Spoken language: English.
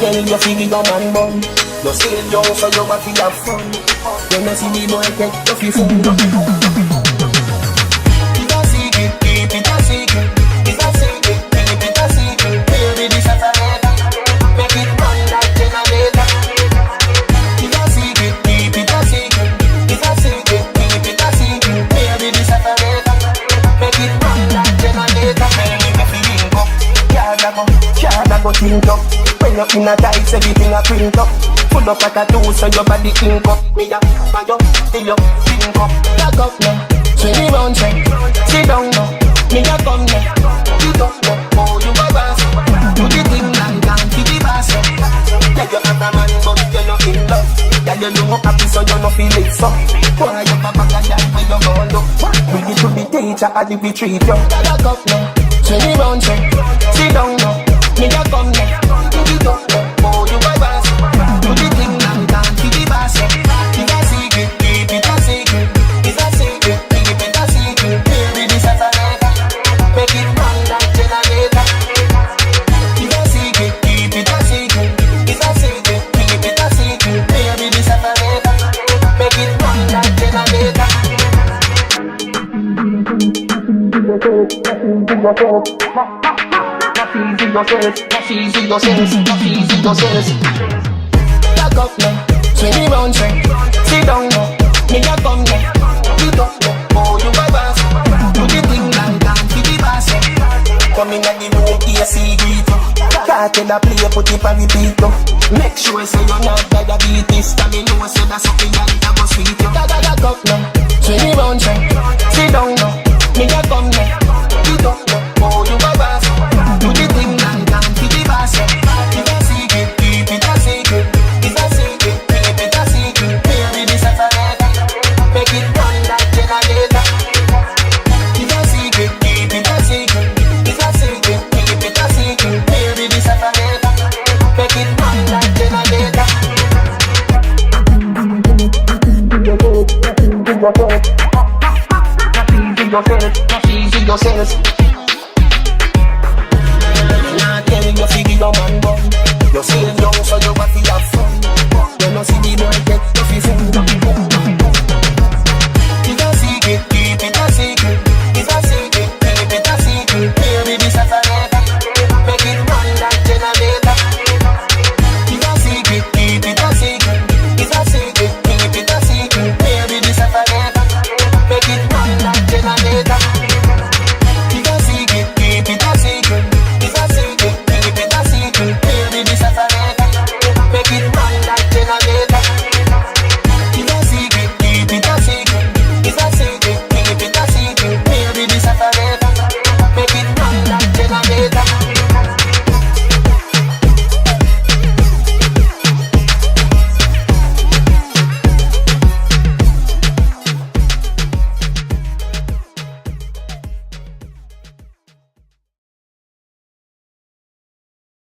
tell you feel your man bun. You still young so you got to have fun. You know see the boy take you fi fool. It's a secret, keep it a secret. It's a secret, keep it a secret. Baby this a later, make it run like generator. It's a secret, keep it a secret. It's a secret, keep it a secret. Baby this a later, make it run like generator. Baby me feeling up, can't go think up. When you're in a tights, everything a print up. Full up at a two, so your body ink up. Me a fire, till you think up. Lock up now, swing round check. Sit down now, me a come now. Sit up now, oh you a boss. Do the thing like that, to the boss. Yeah you have a man, but you're not in love. Yeah you look happy, so you no feel it so. Why you a bag of that when you go look? Will you to the teacher, or the treat you? Lock up now, swing round check. Sit down now, me a come now. Sit up now, oh you a boss. Do the thing like that, to the boss. It's a secret, keep it a secret. It's a secret, keep it a secret. Baby this a later, make it run like generator. It's a secret, keep it a secret. It's a secret, keep it a secret. Baby this a later, make it run like generator. Easy yourself. Lock up now, swing round check. Sit down now, me a come now. Sit up now, oh you a boss. Do the thing like that, to the boss. Come in at the room, AC greet you. Cartel a play, put it on repeat you. Make sure say you're not diabetes. Cause me know say that's something that go sweet you. Lock up now, swing round check. Sit down now, me a come now. Sit up now, oh you a boss. Do the thing like that, to the boss. It's a secret, keep it a secret. It's a secret, keep it a secret. Baby this a later, make it run like generator. It's a secret, keep it a secret. It's a secret, keep it a secret. Baby this a later, make it run like generator. Easy yourself. Nah, tell you feel your man bun. You still young, so you got to have fun.